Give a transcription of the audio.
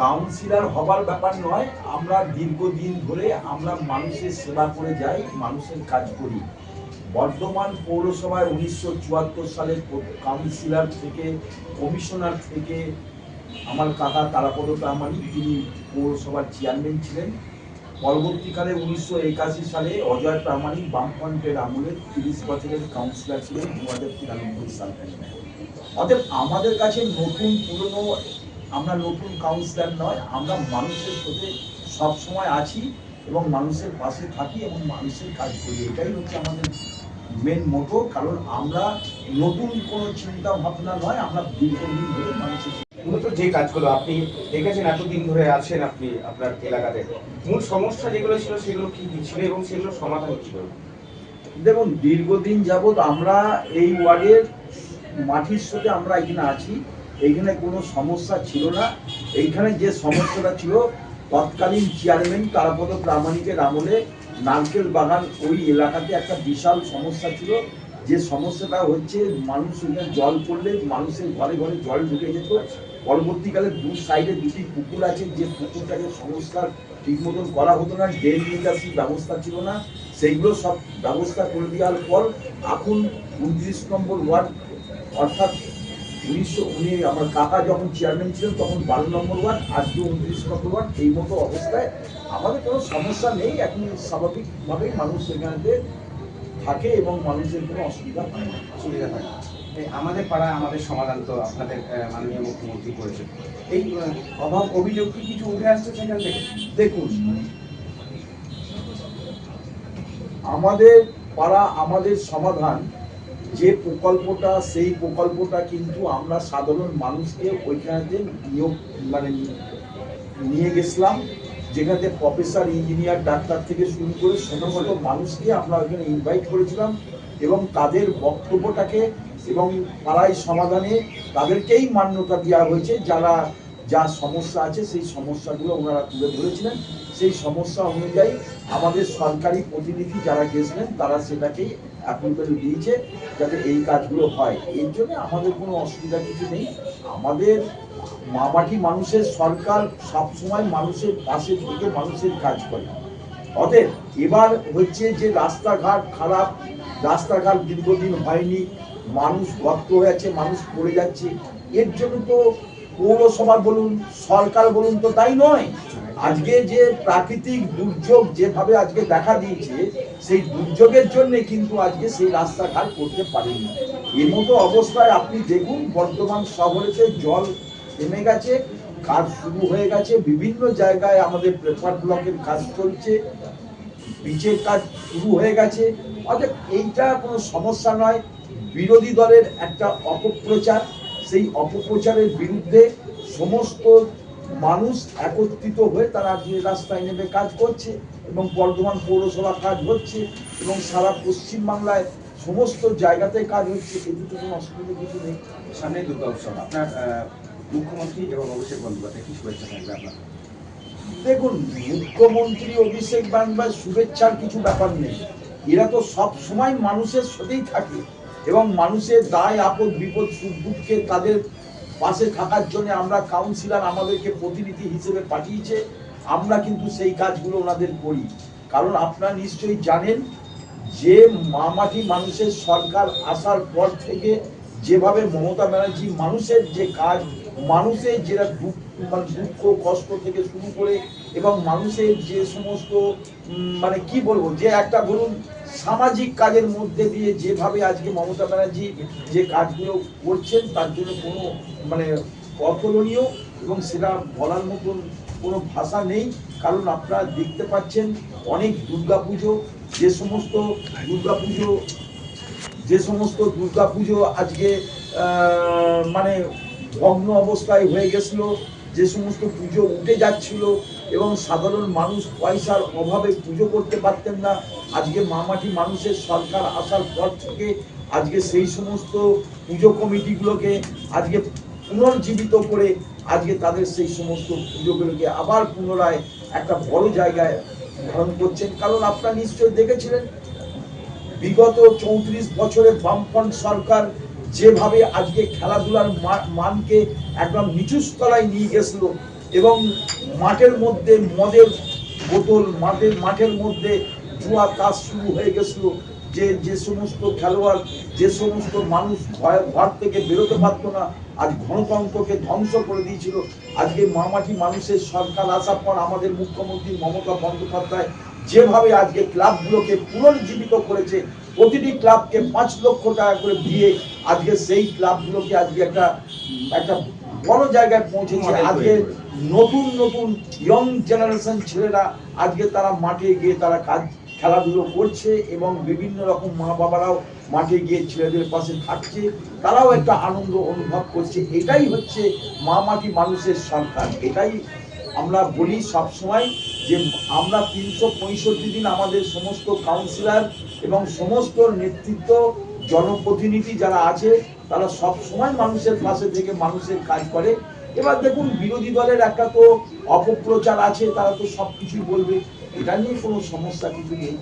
Councillor হবার ব্যাপার নয়, আমরা দীর্ঘদিন ধরে আমরা মানুষের সেবা করে যাই, মানুষের কাজ করি। বর্ধমান পৌরসভায় 1974 সালে কাউন্সিলর থেকে, কমিশনার থেকে আমার কাকা তারাপদ প্রামাণিক, তিনি পৌরসভার চেয়ারম্যান ছিলেন। পরবর্তীকালে 1981 সালে অজয় প্রামাণিক বামফ্রন্টের আমলে 30 বছরের কাউন্সিলর ছিলেন 2093 সাল থেকে। অতএব আমাদের কাছে নতুন পুরনো, আমরা নতুন কাউন্সিলর নয়, আমরা মানুষের সাথে সবসময় আছি এবং মানুষের পাশে থাকি এবং মানুষের কাজ করি। এটাই হচ্ছে আমাদের মেন মোটো। কারণ আমরা নতুন কোনো চিন্তা ভাবনা নয়, আমরা দীর্ঘদিন ধরে মানুষের মূলত যে কাজগুলো আপনি দেখেছেন, এতদিন ধরে আছেন আপনি আপনার এলাকাতে, মূল সমস্যা যেগুলো ছিল সেগুলো কি কি ছিল এবং সেগুলো সমাধান কি করবে? দেখুন, দীর্ঘদিন যাবৎ আমরা এই ওয়ার্ডের মাটির সাথে আমরা এখানে আছি, এইখানে কোনো সমস্যা ছিল না। এইখানে যে সমস্যাটা ছিল, তৎকালীন চেয়ারম্যান তারাপদ প্রামাণিকের আমলে নারকেল বাগান ওই এলাকাতে একটা বিশাল সমস্যা ছিল। যে সমস্যাটা হচ্ছে, মানুষ এখানে জল পড়লে মানুষের ঘরে ঘরে জল ঢুকে যেত। পরবর্তীকালে দু সাইডে দুটি পুকুর আছে, যে পুকুরটাকে সংস্কার ঠিক মতন করা হতো না, ড্রেন নিকাশি ব্যবস্থা ছিল না, সেইগুলো সব ব্যবস্থা করে দেওয়ার পর এখন 29 নম্বর ওয়ার্ড, অর্থাৎ আমার কাকা যখন চেয়ারম্যান ছিলেন তখন 12 নম্বর ওয়ার্ড, আজকে 29 নম্বর ওয়ার্ড। এই মতো অবস্থায় আমাদের কোনো সমস্যা নেই। এখন স্বাভাবিকভাবেই মানুষ সেখানে থাকে এবং মানুষের কোনো অসুবিধা হয় না। আমাদের পাড়ায় আমাদের সমাধান তো আপনাদের মাননীয় মুখ্যমন্ত্রী করেছেন। এই অভাব অভিযোগ কি কিছু উঠে আসছে সেখান থেকে? দেখুন, আমাদের পাড়া আমাদের সমাধান যে প্রকল্পটা, সেই প্রকল্পটা কিন্তু আমরা সাধারণ মানুষকে ওইখানে নিয়ে গেছিলাম, যেখানে প্রফেসর, ইঞ্জিনিয়ার, ডাক্তার থেকে শুরু করে সমস্ত মানুষকে আমরা ওইখানে ইনভাইট করেছিলাম এবং তাদের বক্তব্যটাকে এবং পাড়ায় সমাধানে তাদেরকেই মান্যতা দেওয়া হয়েছে। যারা যা সমস্যা আছে সেই সমস্যাগুলো ওনারা তুলে ধরেছিলেন। সেই সমস্যা অনুযায়ী আমাদের সরকারি প্রতিনিধি যারা গেছিলেন তারা সেটাকেই অ্যাপ্রুভেল দিয়েছে যাতে এই কাজগুলো হয়। এর জন্য আমাদের কোনো অসুবিধা কিছু নেই। আমাদের মামাটি মানুষের সরকার সবসময় মানুষের পাশে থেকে মানুষের কাজ করে। অতএব এবার হচ্ছে যে রাস্তাঘাট খারাপ, রাস্তাঘাট দীর্ঘদিন হয়নি, মানুষ গর্ত হয়ে আছে, মানুষ পড়ে যাচ্ছে। এর জন্য তো পৌরসভা বলুন, সরকার বলুন, তো তাই নয়। আজকে যে প্রাকৃতিক দুর্যোগ যেভাবে আজকে দেখা দিয়েছে, সেই দুর্যোগের জন্য কিন্তু আজকে সেই রাস্তাঘাট করতে পারেনি। এর মতো অবস্থায় আপনি দেখুন, বর্ধমান শহরেতে জল থেমে গেছে, কাজ শুরু হয়ে গেছে, বিভিন্ন জায়গায় আমাদের প্রেফার ব্লকের কাজ চলছে, পিচের কাজ শুরু হয়ে গেছে। অর্থাৎ এইটা কোনো সমস্যা নয়। বিরোধী দলের একটা অপপ্রচার, সেই অপপ্রচারের বিরুদ্ধে সমস্ত মানুষ একত্রিত হয়ে তারা যে রাস্তায় নেমে কাজ করছে এবং বর্ধমান পৌরসভা কাজ হচ্ছে এবং সারা পশ্চিমবাংলায় সমস্ত জায়গাতে কাজ হচ্ছে। এতে তো কোনো অসুবিধা কিছু নেই। সামনে দুর্গা উৎসব, আপনার মুখ্যমন্ত্রী এবং অভিষেক বন্দ্যোপাধ্যায় কি শুভেচ্ছা থাকবে আপনার? দেখুন, মুখ্যমন্ত্রী অভিষেক বন্দ্যোপাধ্যায় শুভেচ্ছার কিছু ব্যাপার নেই। এরা তো সব সময় মানুষের সাথেই থাকে এবং মানুষের দায় আপদ বিপদ সুখ দুঃখে তাদের পাশে থাকার জন্য আমরা কাউন্সিলর আমাদেরকে প্রতিনিধি হিসেবে পাঠিয়েছে, আমরা কিন্তু সেই কাজগুলো ওনাদের করি। কারণ আপনারা নিশ্চয়ই জানেন যে মামাটি মানুষের সরকার আসার পর থেকে যেভাবে মমতা ব্যানার্জি মানুষের যে কাজ, মানুষের যেটা দুঃখ কষ্ট থেকে শুরু করে এবং মানুষের যে সমস্ত কি বলবো, যে একটা বলুন সামাজিক কাজের মধ্যে দিয়ে যেভাবে আজকে মমতা ব্যানার্জি যে কাজগুলো করছেন, তার জন্য কোনো অতুলনীয় এবং সেটা বলার মতন কোনো ভাষা নেই। কারণ আপনারা দেখতে পাচ্ছেন অনেক দুর্গাপুজো, যে সমস্ত দুর্গাপুজো আজকে ভগ্ন অবস্থায় হয়ে গেছিল, যে সমস্ত পুজো উঠে যাচ্ছিল এবং সাধারণ মানুষ পয়সার অভাবে পুজো করতে পারতেন না, আজকে মামাটি মানুষের সরকার আসার পর থেকে আজকে সেই সমস্ত পুজো কমিটিগুলোকে আজকে পুনর্জীবিত করে আজকে তাদের সেই সমস্ত পুজোগুলোকে আবার পুনরায় একটা বড় জায়গায় ধারণ করছেন। কারণ আপনারা নিশ্চয়ই দেখেছিলেন বিগত 34 বছরে বামফ্রন্ট সরকার যেভাবে আজকে খেলাধুলার মানকে একদম নিচু তলায় নিয়ে গেছিল, এবং মাঠের মধ্যে মদের বোতল, মাঠের মধ্যে জুয়া কাজ শুরু হয়ে গেছিল। যে সমস্ত খেলোয়াড়, যে সমস্ত মানুষ ঘর থেকে বেরোতে পারতো না, আজ গণতন্ত্রকে ধ্বংস করে দিয়েছিল। আজকে মামাটি মানুষের সরকার আসার পর আমাদের মুখ্যমন্ত্রী মমতা বন্দ্যোপাধ্যায় যেভাবে আজকে ক্লাবগুলোকে পুনর্জীবিত করেছে, প্রতিটি ক্লাবকে 5 লক্ষ টাকা করে দিয়ে আজকে সেই ক্লাবগুলোকে আজকে একটা বড় জায়গায় পৌঁছেছে। আজকে নতুন নতুন ইয়ং জেনারেশন ছেলেরা আজকে তারা মাঠে গিয়ে তারা খেলাধুলো করছে এবং বিভিন্ন রকম মা বাবারাও মাঠে গিয়ে ছেলেদের পাশে থাকছে, তারাও একটা আনন্দ অনুভব করছে। এটাই হচ্ছে মামাটি মানুষের সরকার। এটাই আমরা বলি সব সময় যে আমরা 365 দিন আমাদের সমস্ত কাউন্সিলর এবং সমস্ত নেতৃত্ব জনপ্রতিনিধি যারা আছে তারা সব সময় মানুষের পাশে থেকে মানুষের কাজ করে। এবার দেখুন, বিরোধী দলের একটা তো অপপ্রচার আছে, তারা তো সব কিছুই বলবে, এটা নিয়ে কোনো সমস্যা কিছু নেই।